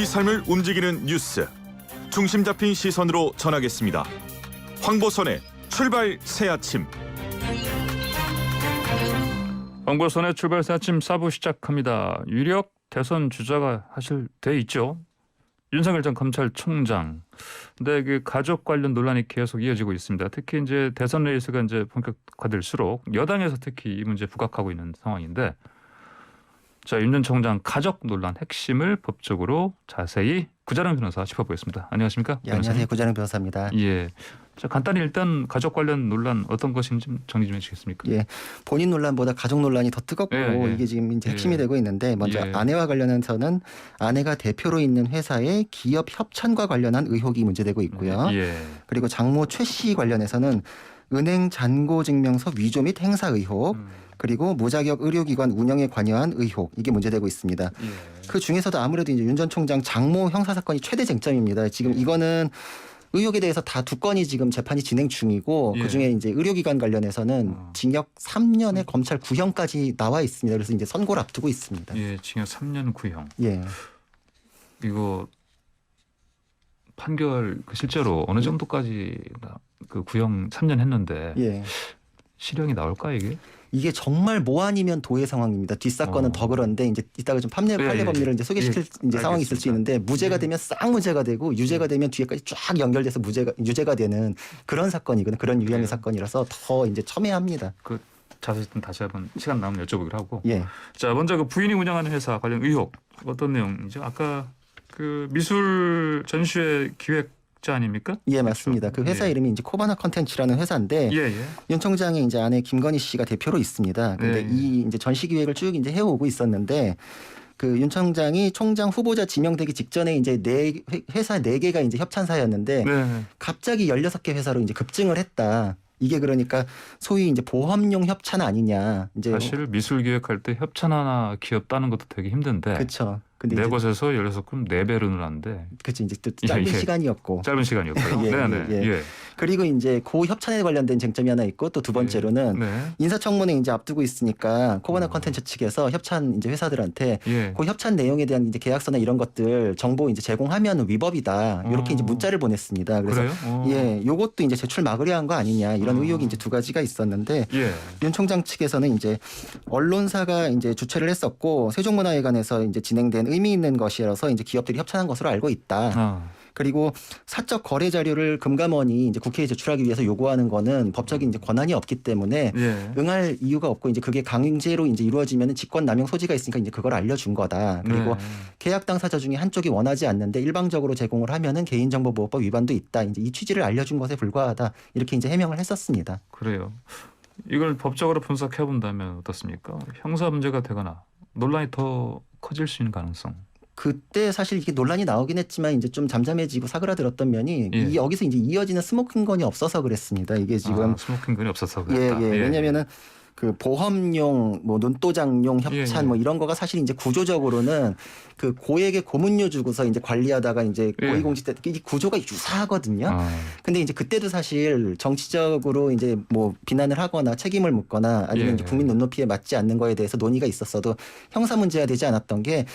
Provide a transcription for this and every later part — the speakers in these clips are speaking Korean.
삶을 움직이는 뉴스, 중심 잡힌 시선으로 전하겠습니다. 황보선의 출발 새아침. 황보선의 출발 새아침 4부 시작합니다. 유력 대선 주자가 사실 돼 있죠. 윤석열 전 검찰총장. 근데 그 가족 관련 논란이 계속 이어지고 있습니다. 특히 이제 대선 레이스가 이제 본격화될수록 여당에서 특히 이 문제에 부각하고 있는 상황인데, 자, 윤 전 총장 가족 논란 핵심을 법적으로 자세히 구자룡 변호사 짚어보겠습니다. 안녕하십니까? 예, 안녕하세요. 구자룡 변호사입니다. 예. 자, 간단히 일단 가족 관련 논란 어떤 것인지 좀 정리 좀 해주시겠습니까? 예, 본인 논란보다 가족 논란이 더 뜨겁고 이게 지금 이제 핵심이 되고 있는데, 먼저 아내와 관련해서는 아내가 대표로 있는 회사의 기업 협찬과 관련한 의혹이 문제되고 있고요. 그리고 장모 최 씨 관련해서는 은행 잔고 증명서 위조 및 행사 의혹, 그리고 무자격 의료기관 운영에 관여한 의혹, 이게 문제되고 있습니다. 그 중에서도 아무래도 이제 윤 전 총장 장모 형사 사건이 최대 쟁점입니다. 지금 이거는 의혹에 대해서 다 두 건이 지금 재판이 진행 중이고, 그중에 이제 의료기관 관련해서는 징역 3년에 검찰 구형까지 나와 있습니다. 그래서 이제 선고를 앞두고 있습니다. 예, 징역 3년 구형. 예. 이거 판결 실제로 어느 정도까지 그 구형 3년 했는데 실형이 나올까 이게? 이게 정말 뭐 아니면 도의 상황입니다. 뒷사건은 더 그런데 이제 이따가 좀 판례 법리를 이제 소개시킬 이제 상황이 있을 수 있는데, 무죄가 되면 싹 무죄가 되고 유죄가 되면 뒤에까지 쫙 연결돼서 유죄가 되는 그런 사건이거든요. 그런 유형의 사건이라서 더 이제 첨예합니다. 그 자세히 다시 한번 시간 나오면 여쭤보기로 하고. 예. 자, 먼저 그 부인이 운영하는 회사 관련 의혹 어떤 내용이죠? 아까 그 미술 전시회 기획 자 아닙니까? 예, 맞습니다. 그 회사 이름이 이제 코바나 컨텐츠라는 회사인데, 윤 총장의 이제 아내 김건희 씨가 대표로 있습니다. 근데 이 이제 전시 기획을 쭉 이제 해오고 있었는데, 그 윤 총장이 총장 후보자 지명되기 직전에 이제 회사 4개가 이제 협찬사였는데, 갑자기 16개 회사로 이제 급증을 했다. 이게 그러니까 소위 이제 보험용 협찬 아니냐. 이제 사실 미술 기획할 때 협찬 하나 기업 따는 것도 되게 힘든데. 그렇죠. 근데 네 곳에서 16그럼 4배로 늘었는데. 그렇지. 이제 또 짧은 시간이었고. 짧은 시간이었고요. 그리고 이제 그 협찬에 관련된 쟁점이 하나 있고, 또 두 번째로는 인사청문회 이제 앞두고 있으니까 코바나 컨텐츠 측에서 협찬 이제 회사들한테 그 협찬 내용에 대한 이제 계약서나 이런 것들 정보 이제 제공하면 위법이다. 이렇게 이제 문자를 보냈습니다. 그래서 요것도 이제 제출 막으려 한 거 아니냐, 이런 의혹이 이제 두 가지가 있었는데, 윤 총장 측에서는 이제 언론사가 이제 주최를 했었고 세종문화회관에서 이제 진행된 의미 있는 것이라서 이제 기업들이 협찬한 것으로 알고 있다. 그리고 사적 거래 자료를 금감원이 이제 국회에 제출하기 위해서 요구하는 거는 법적인 이제 권한이 없기 때문에 응할 이유가 없고, 이제 그게 강제로 이제 이루어지면 직권 남용 소지가 있으니까 이제 그걸 알려준 거다. 그리고 계약 당사자 중에 한쪽이 원하지 않는데 일방적으로 제공을 하면은 개인정보보호법 위반도 있다. 이제 이 취지를 알려준 것에 불과하다. 이렇게 이제 해명을 했었습니다. 그래요. 이걸 법적으로 분석해 본다면 어떻습니까? 형사 문제가 되거나 논란이 더 커질 수 있는 가능성. 그때 사실 이게 논란이 나오긴 했지만 이제 좀 잠잠해지고 사그라들었던 면이 여기서 이제 이어지는 스모킹건이 없어서 그랬습니다. 이게 지금 스모킹건이 없어서 그랬다. 왜냐면은 그 보험용, 뭐 눈도장용 협찬 뭐 이런 거가 사실 이제 구조적으로는 그 고액의 고문료 주고서 이제 관리하다가 이제 고위공직 때 이 구조가 유사하거든요. 근데 이제 그때도 사실 정치적으로 이제 뭐 비난을 하거나 책임을 묻거나 아니면 이제 국민 눈높이에 맞지 않는 거에 대해서 논의가 있었어도 형사 문제가 되지 않았던 게,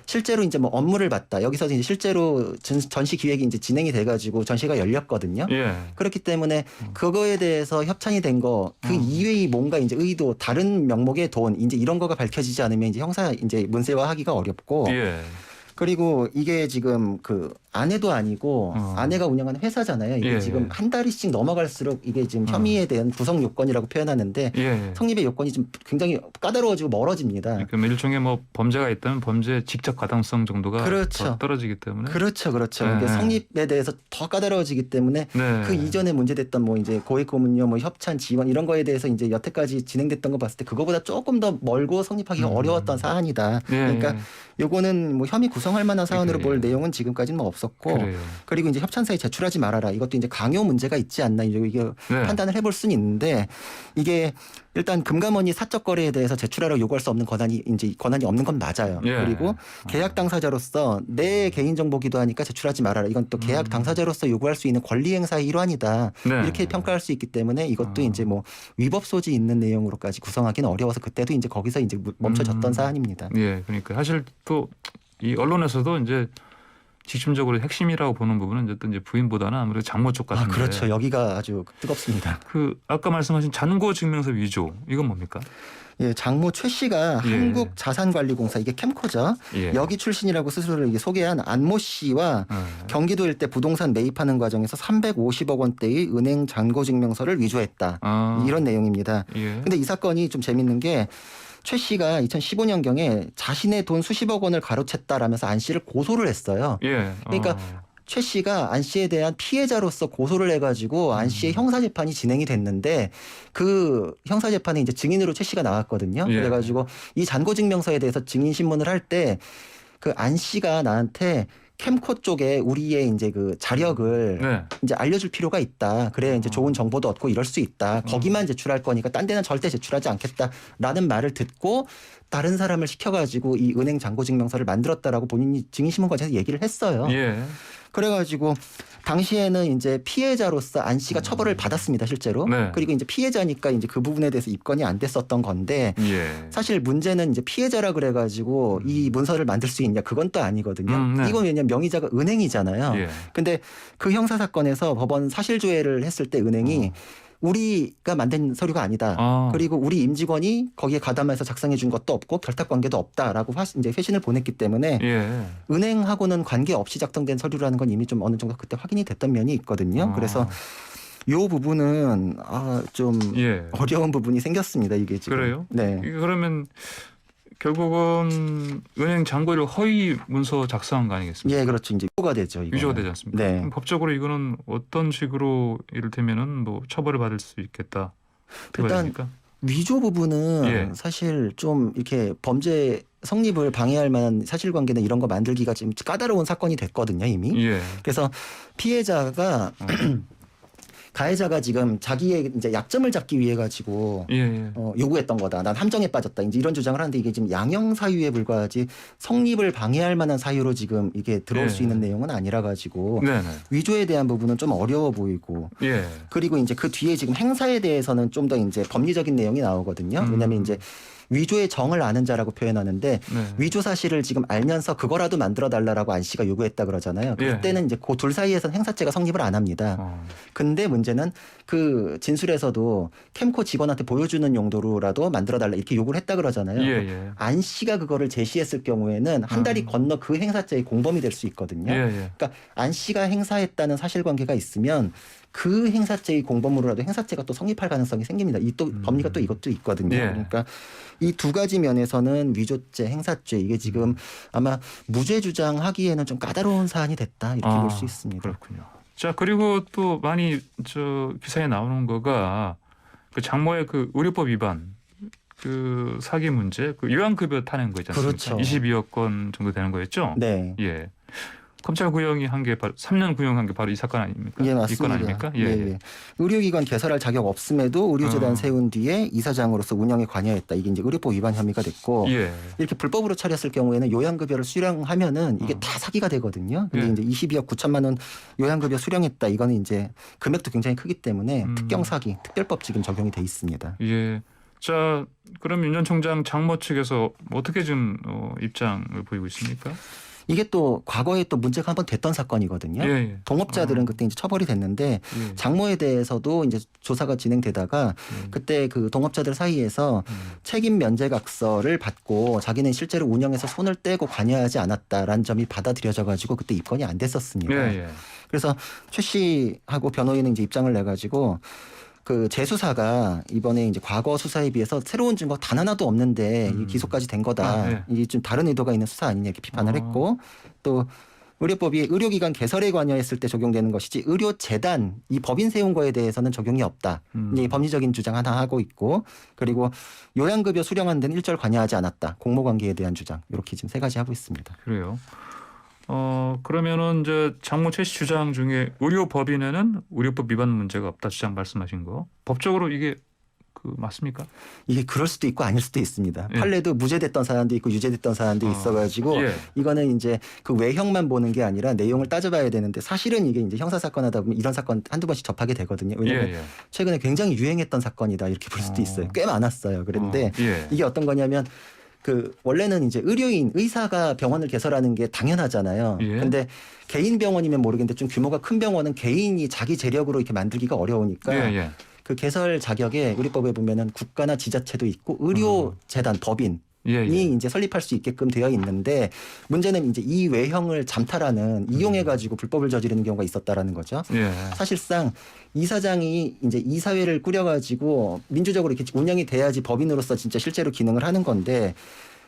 실제로 이제 뭐 업무를 봤다. 여기서 이제 실제로 전시 기획이 이제 진행이 돼가지고 전시가 열렸거든요. 그렇기 때문에 그거에 대해서 협찬이 된 거, 그 이외의 뭔가 이제 의도, 다른 명목의 돈, 이제 이런 거가 밝혀지지 않으면 이제 형사 이제 문제화하기가 어렵고. 그리고 이게 지금 그 아내도 아니고 아내가 운영하는 회사잖아요. 이게 지금 한 달씩 넘어갈수록 이게 지금 혐의에 대한 구성 요건이라고 표현하는데 성립의 요건이 좀 굉장히 까다로워지고 멀어집니다. 그러니까 일종의 뭐 범죄가 있다면 범죄의 직접 가당성 정도가 더 떨어지기 때문에. 그렇죠. 그러니까 성립에 대해서 더 까다로워지기 때문에 그 이전에 문제됐던 뭐 이제 고액 고문료, 뭐 협찬 지원 이런 거에 대해서 이제 여태까지 진행됐던 거 봤을 때 그거보다 조금 더 멀고 성립하기가 어려웠던 사안이다. 그러니까 요거는 뭐 혐의 구성할 만한 사안으로 볼 내용은 지금까지는 뭐 없었고, 그리고 이제 협찬사에 제출하지 말아라. 이것도 이제 강요 문제가 있지 않나, 이게 판단을 해볼 수는 있는데, 이게 일단 금감원이 사적 거래에 대해서 제출하라고 요구할 수 없는 권한이 없는 건 맞아요. 그리고 계약 당사자로서 내 개인정보기도 하니까 제출하지 말아라. 이건 또 계약 당사자로서 요구할 수 있는 권리 행사의 일환이다. 이렇게 평가할 수 있기 때문에 이것도 이제 뭐 위법 소지 있는 내용으로까지 구성하기는 어려워서 그때도 이제 거기서 이제 멈춰졌던 사안입니다. 그러니까 사실 또 이 언론에서도 이제 지침적으로 핵심이라고 보는 부분은 어떤 이제 부인보다는 아무래도 장모 쪽 같은데. 그렇죠. 여기가 아주 뜨겁습니다. 그 아까 말씀하신 잔고 증명서 위조 이건 뭡니까? 예, 장모 최 씨가 예. 한국자산관리공사 이게 캠코죠. 예. 여기 출신이라고 스스로를 이게 소개한 안모 씨와 경기도 일대 부동산 매입하는 과정에서 350억 원대의 은행 잔고 증명서를 위조했다. 이런 내용입니다. 예. 근데 이 사건이 좀 재밌는 게 최 씨가 2015년경에 자신의 돈 수십억 원을 가로챘다라면서 안 씨를 고소를 했어요. 예. 그러니까 최 씨가 안 씨에 대한 피해자로서 고소를 해가지고 안 씨의 형사 재판이 진행이 됐는데 그 형사 재판에 이제 증인으로 최 씨가 나왔거든요. 예. 그래가지고 이 잔고 증명서에 대해서 증인 신문을 할 때 그 안 씨가 나한테 캠코 쪽에 우리의 이제 그 자력을 네. 이제 알려줄 필요가 있다. 그래야 이제 좋은 정보도 얻고 이럴 수 있다. 거기만 제출할 거니까 딴 데는 절대 제출하지 않겠다라는 말을 듣고 다른 사람을 시켜가지고 이 은행 잔고 증명서를 만들었다라고 본인이 증인 신문 과정에서 얘기를 했어요. 예. 그래가지고 당시에는 이제 피해자로서 안 씨가 처벌을 받았습니다, 실제로. 네. 그리고 이제 피해자니까 이제 그 부분에 대해서 입건이 안 됐었던 건데 예. 사실 문제는 이제 피해자라 그래가지고 이 문서를 만들 수 있냐 그건 또 아니거든요. 네. 이건 왜냐면 명의자가 은행이잖아요. 예. 근데 그 형사 사건에서 법원 사실조회를 했을 때 은행이 우리가 만든 서류가 아니다. 그리고 우리 임직원이 거기에 가담해서 작성해 준 것도 없고 결탁 관계도 없다라고 이제 회신을 보냈기 때문에 예. 은행하고는 관계없이 작성된 서류라는 건 이미 좀 어느 정도 그때 확인이 됐던 면이 있거든요. 그래서 요 부분은 좀 예. 어려운 부분이 생겼습니다. 이게 지금. 그래요? 네. 이게 그러면 결국은 은행 잔고를 허위 문서 작성한 거 아니겠습니까? 예, 그렇죠. 이제 위조가 되죠. 이거는. 위조가 되지 않습니까? 네. 그럼 법적으로 이거는 어떤 식으로 이를테면은 뭐 처벌을 받을 수 있겠다. 일단 위조 부분은 예. 사실 좀 이렇게 범죄 성립을 방해할 만한 사실관계나 이런 거 만들기가 지금 까다로운 사건이 됐거든요, 이미. 예. 그래서 피해자가 가해자가 지금 자기의 이제 약점을 잡기 위해 가지고 예. 요구했던 거다. 난 함정에 빠졌다. 이제 이런 주장을 하는데 이게 지금 양형 사유에 불과하지 성립을 방해할 만한 사유로 지금 이게 들어올 예. 수 있는 내용은 아니라 가지고 네네. 위조에 대한 부분은 좀 어려워 보이고 예. 그리고 이제 그 뒤에 지금 행사에 대해서는 좀 더 이제 법리적인 내용이 나오거든요. 왜냐하면 이제 위조의 정을 아는 자라고 표현하는데 네. 위조 사실을 지금 알면서 그거라도 만들어 달라라고 안 씨가 요구했다 그러잖아요. 예. 그때는 이제 그 둘 사이에서는 행사죄가 성립을 안 합니다. 근데 문제는 그 진술에서도 캠코 직원한테 보여주는 용도로라도 만들어 달라 이렇게 요구를 했다 그러잖아요. 예. 안 씨가 그거를 제시했을 경우에는 한 달이 건너 그 행사죄의 공범이 될 수 있거든요. 예. 그러니까 안 씨가 행사했다는 사실관계가 있으면 그 행사죄의 공범으로라도 행사죄가 또 성립할 가능성이 생깁니다. 이 또 법리가 또 이것도 있거든요. 예. 그러니까 이 두 가지 면에서는 위조죄, 행사죄 이게 지금 아마 무죄 주장하기에는 좀 까다로운 사안이 됐다 이렇게 볼 수 있습니다. 그렇군요. 자 그리고 또 많이 저 기사에 나오는 거가 그 장모의 그 의료법 위반 그 사기 문제, 그 요양급여 타는 거 있잖아요. 그렇죠. 22억 원 정도 되는 거였죠. 네. 예. 검찰 구형이 한 게 바로 3년 구형한 게 바로 이 사건 아닙니까? 예, 이 건 맞습니다. 아닙니까? 예. 의료기관 개설할 자격 없음에도 의료재단 세운 뒤에 이사장으로서 운영에 관여했다. 이게 이제 의료법 위반 혐의가 됐고 예. 이렇게 불법으로 차렸을 경우에는 요양급여를 수령하면은 이게 다 사기가 되거든요. 근데 예. 이제 22억 9천만 원 요양급여 수령했다. 이거는 이제 금액도 굉장히 크기 때문에 특경 사기, 특별법 지금 적용이 돼 있습니다. 예. 자, 그럼 윤 전 총장 장모 측에서 어떻게 좀 입장을 보이고 있습니까? 이게 또 과거에 또 문제가 한번 됐던 사건이거든요. 예. 동업자들은 그때 이제 처벌이 됐는데 예. 장모에 대해서도 이제 조사가 진행되다가 그때 그 동업자들 사이에서 책임 면제각서를 받고 자기는 실제로 운영에서 손을 떼고 관여하지 않았다라는 점이 받아들여져 가지고 그때 입건이 안 됐었습니다. 예. 그래서 최 씨하고 변호인은 이제 입장을 내 가지고 그 재수사가 이번에 이제 과거 수사에 비해서 새로운 증거 단 하나도 없는데 이 기소까지 된 거다. 예. 이게 좀 다른 의도가 있는 수사 아니냐 이렇게 비판을 했고 또 의료법이 의료기관 개설에 관여했을 때 적용되는 것이지 의료재단 이 법인 세운 거에 대해서는 적용이 없다. 이제 법리적인 주장 하나 하고 있고 그리고 요양급여 수령한 데는 일절 관여하지 않았다. 공모관계에 대한 주장 이렇게 지금 세 가지 하고 있습니다. 그래요. 그러면은 이제 장모 최 씨 주장 중에 의료법인에는 의료법 위반 문제가 없다 주장 말씀하신 거 법적으로 이게 그 맞습니까? 이게 그럴 수도 있고 아닐 수도 있습니다. 예. 판례도 무죄됐던 사안도 있고 유죄됐던 사안도 있어가지고 예. 이거는 이제 그 외형만 보는 게 아니라 내용을 따져봐야 되는데 사실은 이게 이제 형사 사건 하다 보면 이런 사건 한두 번씩 접하게 되거든요. 왜냐하면 예. 최근에 굉장히 유행했던 사건이다 이렇게 볼 수도 있어요. 꽤 많았어요. 그런데 예. 이게 어떤 거냐면 그 원래는 이제 의사가 병원을 개설하는 게 당연하잖아요. 예. 근데 개인 병원이면 모르겠는데 좀 규모가 큰 병원은 개인이 자기 재력으로 이렇게 만들기가 어려우니까 예. 그 개설 자격에 우리 법에 보면은 국가나 지자체도 있고 의료재단 법인 예. 이 이제 설립할 수 있게끔 되어 있는데 문제는 이제 이 외형을 잠탈하는 이용해 가지고 불법을 저지르는 경우가 있었다라는 거죠. 예. 사실상 이사장이 이제 이사회를 꾸려 가지고 민주적으로 이렇게 운영이 돼야지 법인으로서 진짜 실제로 기능을 하는 건데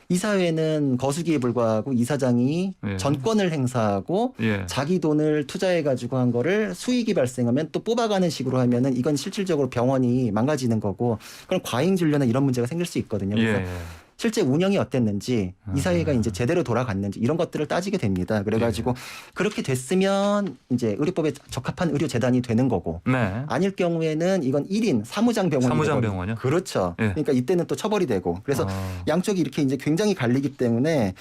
이사회는 거수기에 불과하고 이사장이 예. 전권을 행사하고 예. 자기 돈을 투자해 가지고 한 거를 수익이 발생하면 또 뽑아가는 식으로 하면은 이건 실질적으로 병원이 망가지는 거고 그럼 과잉 진료나 이런 문제가 생길 수 있거든요. 그래서 예. 실제 운영이 어땠는지 이사회가 이제 제대로 돌아갔는지 이런 것들을 따지게 됩니다. 그래가지고 그렇게 됐으면 이제 의료법에 적합한 의료재단이 되는 거고 네. 아닐 경우에는 이건 1인 사무장 병원이 사무장 되거든요. 병원이요? 그렇죠. 예. 그러니까 이때는 또 처벌이 되고 그래서 양쪽이 이렇게 이제 굉장히 갈리기 때문에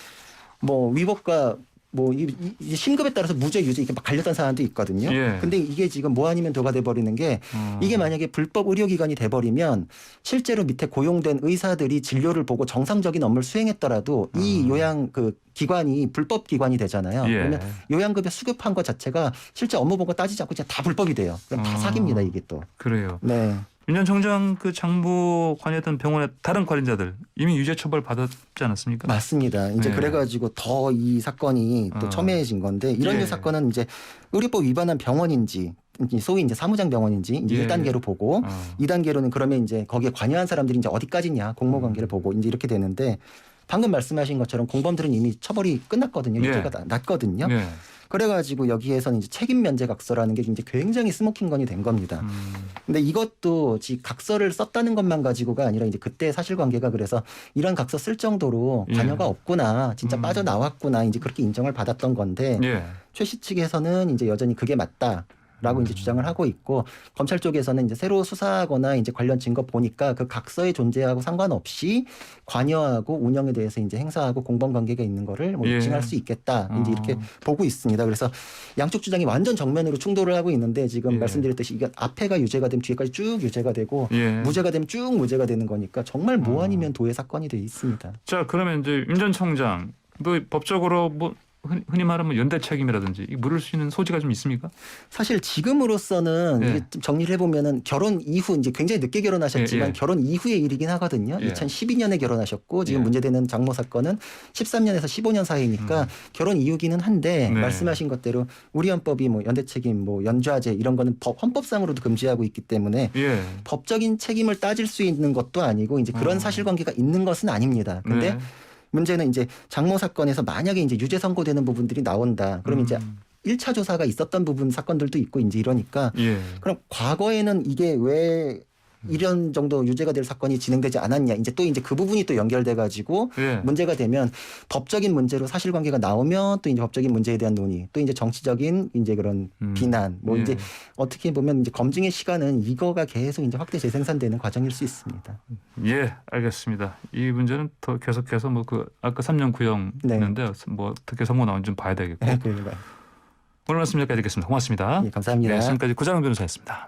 뭐 위법과 뭐 이 심급에 따라서 무죄 유죄 이렇게 막 갈렸던 사안도 있거든요. 예. 근데 이게 지금 뭐 아니면 도가 돼 버리는 게 이게 만약에 불법 의료기관이 돼 버리면 실제로 밑에 고용된 의사들이 진료를 보고 정상적인 업무를 수행했더라도 이 요양 그 기관이 불법 기관이 되잖아요. 예. 그러면 요양급여 수급한 것 자체가 실제 업무 보고 따지지 않고 그냥 다 불법이 돼요. 그럼 다 사기입니다 이게 또. 그래요. 네. 윤 전 총장 그 장부 관여했던 병원의 다른 관련자들 이미 유죄 처벌 받았지 않았습니까? 맞습니다. 이제 네. 그래가지고 더 이 사건이 또 첨예해진 건데 이런 예. 류 사건은 이제 의료법 위반한 병원인지 소위 이제 사무장 병원인지 이제 예. 1단계로 보고 2단계로는 그러면 이제 거기에 관여한 사람들이 이제 어디까지냐 공모 관계를 보고 이제 이렇게 되는데 방금 말씀하신 것처럼 공범들은 이미 처벌이 끝났거든요. 예. 유죄가 났거든요. 예. 그래가지고 여기에서는 이제 책임 면제 각서라는 게 이제 굉장히 스모킹건이 된 겁니다. 근데 이것도 각서를 썼다는 것만 가지고가 아니라 이제 그때 사실관계가 그래서 이런 각서 쓸 정도로 예. 관여가 없구나, 진짜 빠져나왔구나, 이제 그렇게 인정을 받았던 건데 예. 최 씨 측에서는 이제 여전히 그게 맞다. 라고 이제 주장을 하고 있고 검찰 쪽에서는 이제 새로 수사하거나 이제 관련 증거 보니까 그 각서의 존재하고 상관없이 관여하고 운영에 대해서 이제 행사하고 공범 관계가 있는 거를 뭐 예. 입증할 수 있겠다 이제 이렇게 보고 있습니다. 그래서 양쪽 주장이 완전 정면으로 충돌을 하고 있는데 지금 예. 말씀드렸듯이 이게 앞에가 유죄가 되면 뒤에까지 쭉 유죄가 되고 예. 무죄가 되면 쭉 무죄가 되는 거니까 정말 뭐 아니면 도의 사건이 돼 있습니다. 자 그러면 이제 윤 전 총장 또 법적으로 뭐 흔히 말하면 연대 책임이라든지 물을 수 있는 소지가 좀 있습니까? 사실 지금으로서는 예. 이게 좀 정리를 해보면은 결혼 이후 이제 굉장히 늦게 결혼하셨지만 예. 결혼 이후의 일이긴 하거든요. 예. 2012년에 결혼하셨고 지금 예. 문제되는 장모 사건은 13년에서 15년 사이니까 결혼 이후기는 한데 네. 말씀하신 것대로 우리 헌법이 뭐 연대 책임, 뭐 연좌제 이런 거는 헌법상으로도 금지하고 있기 때문에 예. 법적인 책임을 따질 수 있는 것도 아니고 이제 그런 사실관계가 있는 것은 아닙니다. 근데 네. 문제는 이제 장모 사건에서 만약에 이제 유죄 선고되는 부분들이 나온다. 그럼 이제 1차 조사가 있었던 부분 사건들도 있고 이제 이러니까 예. 그럼 과거에는 이게 왜 이런 정도 유죄가 될 사건이 진행되지 않았냐. 이제 또 이제 그 부분이 또 연결돼 가지고 예. 문제가 되면 법적인 문제로 사실관계가 나오면 또 이제 법적인 문제에 대한 논의 또 이제 정치적인 이제 그런 비난 뭐 예. 이제 어떻게 보면 이제 검증의 시간은 이거가 계속 이제 확대 재생산되는 과정일 수 있습니다. 예, 알겠습니다. 이 문제는 더 계속해서 뭐 그 아까 3년 구형 네. 있는데 뭐 어떻게 선고 나온지 좀 봐야 되겠고. 그러니까. 오늘 말씀 여기까지 듣겠습니다. 고맙습니다. 예, 감사합니다. 네, 지금까지 구자영 변호사였습니다.